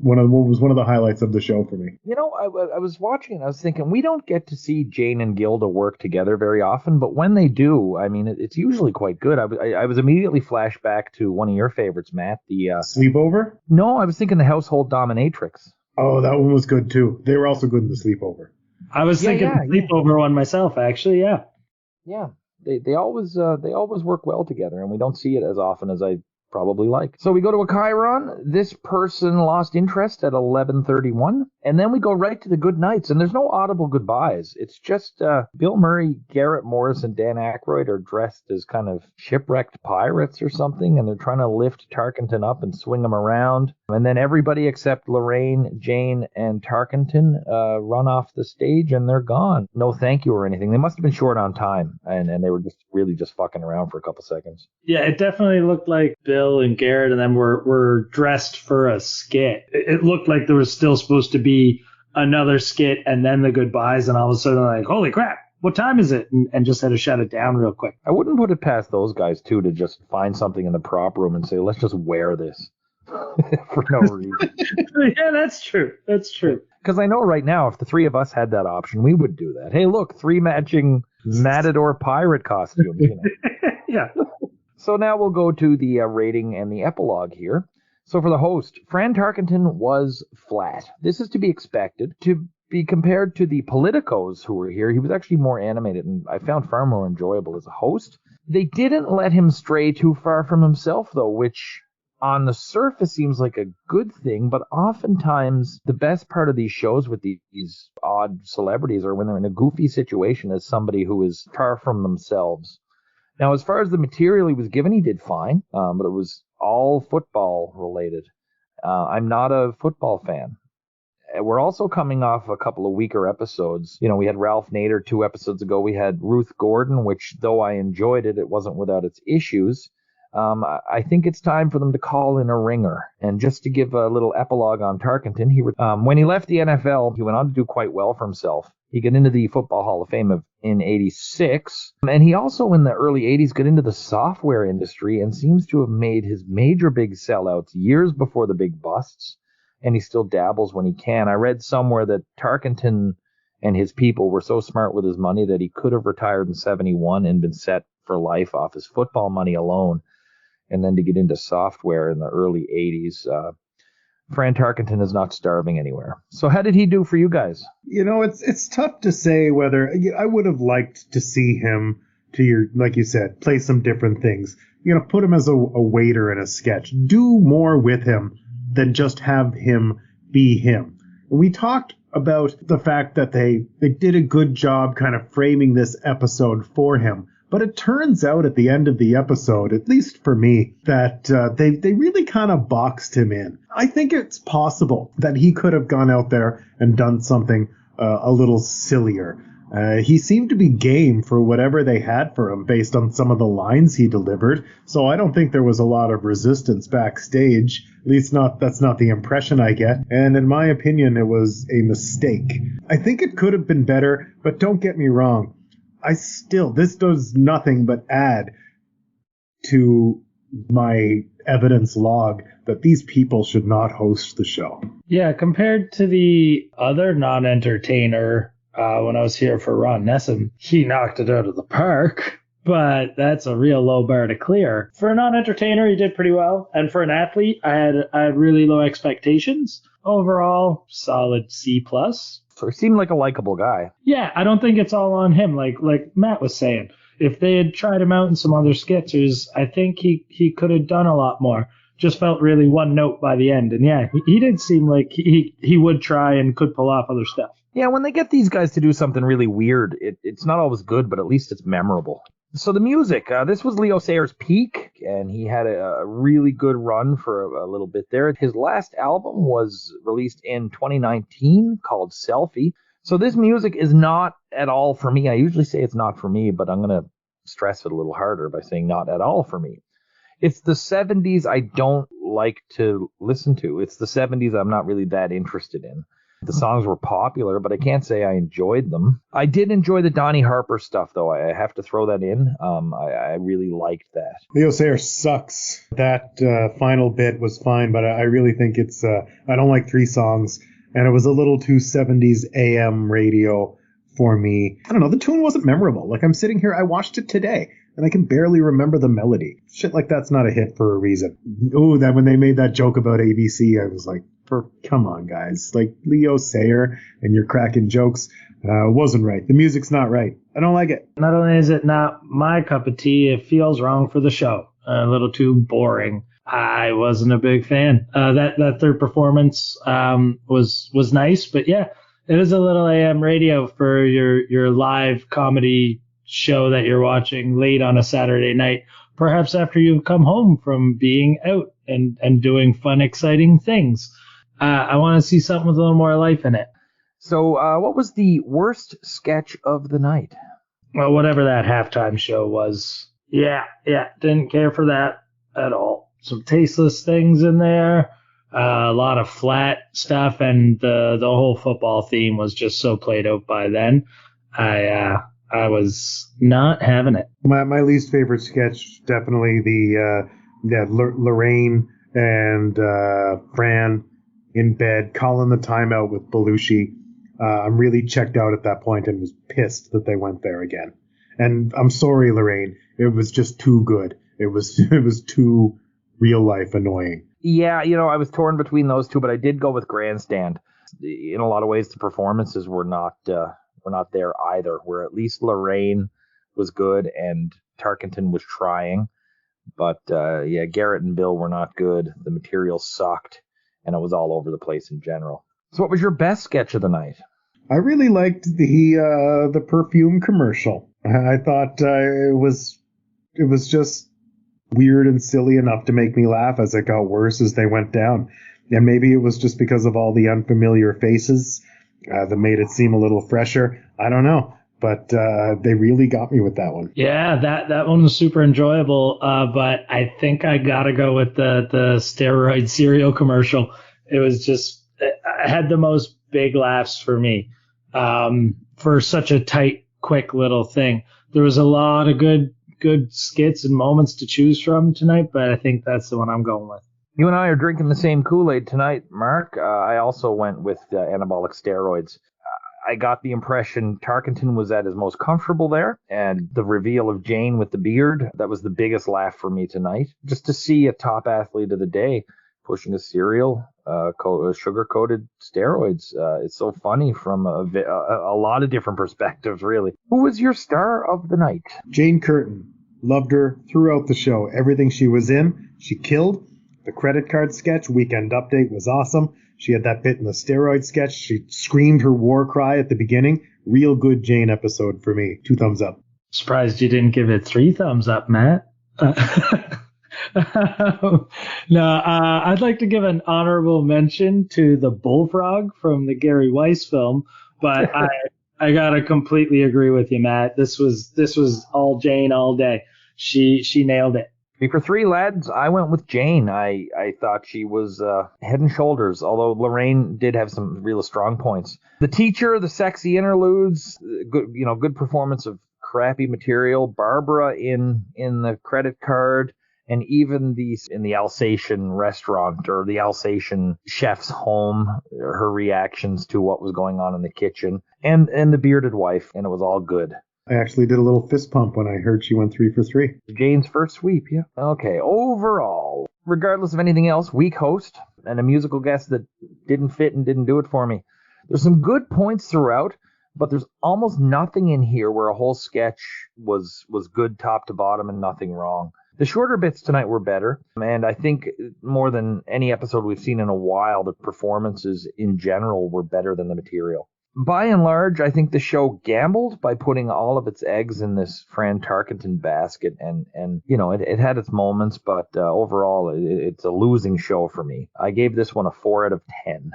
was one of the highlights of the show for me. You know, I was watching and I was thinking, we don't get to see Jane and Gilda work together very often, but when they do, I mean, it's usually quite good. I was immediately flashed back to one of your favorites, Matt. The Sleepover? No, I was thinking the Household Dominatrix. Oh, that one was good too. They were also good in the Sleepover. I was thinking the Sleepover one myself, actually. Yeah. Yeah. They always work well together, and we don't see it as often as I probably like. So we go to a Chiron. This person lost interest at 11:31, and then we go right to the Goodnights, and there's no audible goodbyes. It's just Bill Murray, Garrett Morris, and Dan Aykroyd are dressed as kind of shipwrecked pirates or something, and they're trying to lift Tarkenton up and swing him around. And then everybody except Laraine, Jane, and Tarkenton run off the stage, and they're gone. No thank you or anything. They must have been short on time, and they were just fucking around for a couple seconds. Yeah, it definitely looked like Bill and Garrett and them were dressed for a skit. It looked like there was still supposed to be another skit and then the goodbyes, and all of a sudden like, holy crap, what time is it? And just had to shut it down real quick. I wouldn't put it past those guys too to just find something in the prop room and say, let's just wear this for no reason. Yeah, that's true. That's true. Because I know right now, if the three of us had that option, we would do that. Hey, look, 3 matching Matador pirate costumes. You know. Yeah. So now we'll go to the rating and the epilogue here. So for the host, Fran Tarkenton was flat. This is to be expected. To be compared to the politicos who were here, he was actually more animated, and I found far more enjoyable as a host. They didn't let him stray too far from himself, though, which on the surface seems like a good thing, but oftentimes the best part of these shows with these odd celebrities are when they're in a goofy situation as somebody who is far from themselves. Now, as far as the material he was given, he did fine, but it was all football related. I'm not a football fan. We're also coming off a couple of weaker episodes. You know, we had Ralph Nader 2 episodes ago. We had Ruth Gordon, which though I enjoyed it, it wasn't without its issues. I think it's time for them to call in a ringer. And just to give a little epilogue on Tarkenton, when he left the NFL, he went on to do quite well for himself. He got into the Football Hall of Fame in 86, and he also in the early 80s got into the software industry and seems to have made his major big sellouts years before the big busts, and he still dabbles when he can. I read somewhere that Tarkenton and his people were so smart with his money that he could have retired in 71 and been set for life off his football money alone, and then to get into software in the early 80s. Fran Tarkenton is not starving anywhere. So how did he do for you guys? You know, it's tough to say whether I would have liked to see him like you said, play some different things. You know, put him as a waiter in a sketch. Do more with him than just have him be him. We talked about the fact that they did a good job kind of framing this episode for him. But it turns out at the end of the episode, at least for me, that they really kind of boxed him in. I think it's possible that he could have gone out there and done something a little sillier. He seemed to be game for whatever they had for him based on some of the lines he delivered. So I don't think there was a lot of resistance backstage. At least that's not the impression I get. And in my opinion, it was a mistake. I think it could have been better, but don't get me wrong. This does nothing but add to my evidence log that these people should not host the show. Yeah, compared to the other non-entertainer, when I was here for Ron Nessum, he knocked it out of the park, but that's a real low bar to clear. For a non-entertainer, he did pretty well, and for an athlete, I had really low expectations. Overall, solid C+. So he seemed like a likable guy. Yeah, I don't think it's all on him, like Matt was saying. If they had tried him out in some other sketches, I think he could have done a lot more. Just felt really one note by the end. And yeah, he did seem like he would try and could pull off other stuff. Yeah, when they get these guys to do something really weird, it's not always good, but at least it's memorable. So the music, this was Leo Sayer's peak, and he had a really good run for a little bit there. His last album was released in 2019 called Selfie. So this music is not at all for me. I usually say it's not for me, but I'm going to stress it a little harder by saying not at all for me. It's the 70s I don't like to listen to. It's the 70s I'm not really that interested in. The songs were popular, but I can't say I enjoyed them. I did enjoy the Donny Harper stuff, though. I have to throw that in. I really liked that. Leo Sayer sucks. That final bit was fine, but I really think it's, I don't like 3 songs, and it was a little too 70s AM radio for me. I don't know, the tune wasn't memorable. Like, I'm sitting here, I watched it today, and I can barely remember the melody. Shit like that's not a hit for a reason. Oh, that when they made that joke about ABC, I was like, come on, guys. Like, Leo Sayer and your cracking jokes wasn't right. The music's not right. I don't like it. Not only is it not my cup of tea, it feels wrong for the show. A little too boring. I wasn't a big fan. That third performance was nice, but yeah, it is a little AM radio for your live comedy show that you're watching late on a Saturday night, perhaps after you've come home from being out and doing fun, exciting things. I want to see something with a little more life in it. So what was the worst sketch of the night? Well, whatever that halftime show was. Yeah, didn't care for that at all. Some tasteless things in there, a lot of flat stuff, and the whole football theme was just so played out by then. I was not having it. My least favorite sketch, definitely the Laraine and Fran in bed calling the timeout with Belushi. I'm really checked out at that point and was pissed that they went there again. And I'm sorry, Laraine. It was just too good. It was too real life annoying. Yeah, I was torn between those two, but I did go with Grandstand. In a lot of ways, the performances were not there either. Where at least Laraine was good and Tarkenton was trying, but Garrett and Bill were not good. The material sucked, and it was all over the place in general. So, what was your best sketch of the night? I really liked the perfume commercial. I thought it was just weird and silly enough to make me laugh as it got worse as they went down. And maybe it was just because of all the unfamiliar faces that made it seem a little fresher. I don't know. But they really got me with that one. Yeah, that one was super enjoyable. But I think I got to go with the steroid cereal commercial. It was just, it had the most big laughs for me for such a tight, quick little thing. There was a lot of good skits and moments to choose from tonight, but I think that's the one I'm going with. You and I are drinking the same Kool-Aid tonight, Mark. I also went with Anabolic Steroids. I got the impression Tarkenton was at his most comfortable there, and the reveal of Jane with the beard, that was the biggest laugh for me tonight. Just to see a top athlete of the day pushing a cereal, sugar-coated steroids. It's so funny from a lot of different perspectives, really. Who was your star of the night? Jane Curtin. Loved her throughout the show. Everything she was in, she killed. The credit card sketch, Weekend Update, was awesome. She had that bit in the steroid sketch. She screamed her war cry at the beginning. Real good Jane episode for me. 2 thumbs up. Surprised you didn't give it 3 thumbs up, Matt. No, I'd like to give an honorable mention to the bullfrog from the Gary Weiss film, but I gotta completely agree with you, Matt. This was all Jane all day. She nailed it. For 3, lads, I went with Jane. I thought she was head and shoulders, although Laraine did have some real strong points. The teacher, the sexy interludes, good performance of crappy material. Barbara in the credit card, and even in the Alsatian restaurant or the Alsatian chef's home, her reactions to what was going on in the kitchen, and the bearded wife, and it was all good. I actually did a little fist pump when I heard she went 3 for 3. Jane's first sweep, yeah. Okay, overall, regardless of anything else, weak host and a musical guest that didn't fit and didn't do it for me. There's some good points throughout, but there's almost nothing in here where a whole sketch was good top to bottom and nothing wrong. The shorter bits tonight were better, and I think more than any episode we've seen in a while, the performances in general were better than the material. By and large, I think the show gambled by putting all of its eggs in this Fran Tarkenton basket, and it had its moments, but overall, it's a losing show for me. I gave this one a 4 out of 10.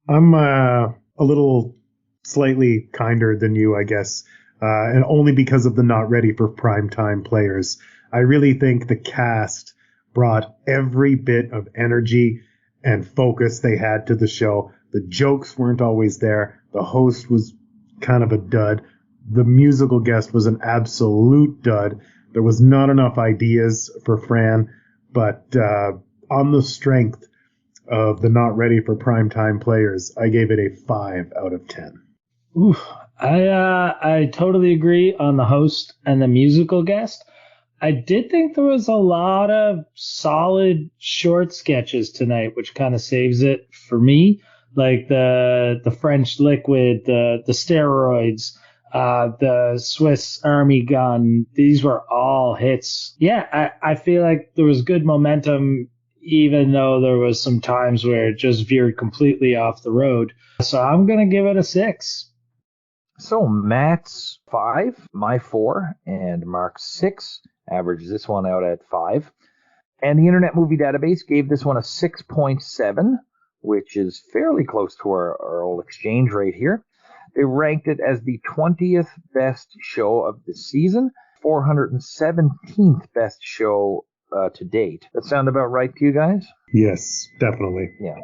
I'm a little slightly kinder than you, I guess, and only because of the not ready for primetime players. I really think the cast brought every bit of energy and focus they had to the show. The jokes weren't always there. The host was kind of a dud. The musical guest was an absolute dud. There was not enough ideas for Fran, but on the strength of the not ready for primetime players, I gave it a 5 out of 10. Oof. I totally agree on the host and the musical guest. I did think there was a lot of solid short sketches tonight, which kind of saves it for me. Like the French liquid, the steroids, the Swiss Army gun. These were all hits. Yeah, I feel like there was good momentum, even though there was some times where it just veered completely off the road. So I'm going to give it a 6. So Matt's 5, my 4, and Mark's 6 averages this one out at 5. And the Internet Movie Database gave this one a 6.7, which is fairly close to our old exchange rate here. They ranked it as the 20th best show of the season, 417th best show to date. That sound about right to you guys? Yes, definitely. Yeah.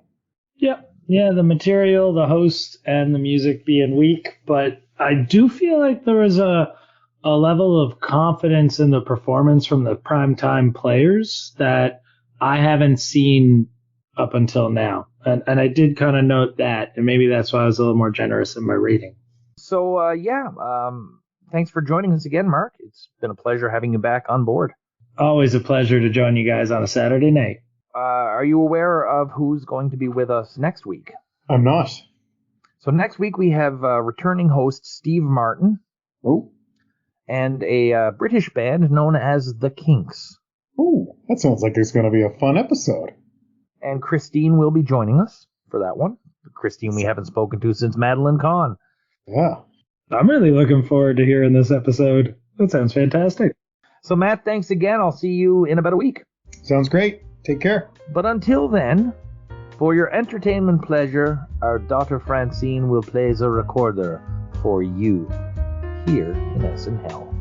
Yep. Yeah, the material, the host, and the music being weak, but I do feel like there was a level of confidence in the performance from the primetime players that I haven't seen up until now. And I did kind of note that, and maybe that's why I was a little more generous in my rating. So, thanks for joining us again, Mark. It's been a pleasure having you back on board. Always a pleasure to join you guys on a Saturday night. Are you aware of who's going to be with us next week? I'm not. So next week we have returning host Steve Martin. Oh. And a British band known as The Kinks. Oh, that sounds like it's going to be a fun episode. And Christine will be joining us for that one. Christine we haven't spoken to since Madeline Kahn. Yeah. I'm really looking forward to hearing this episode. That sounds fantastic. So Matt, thanks again. I'll see you in about a week. Sounds great. Take care. But until then, for your entertainment pleasure, our daughter Francine will play the recorder for you here in SNHell.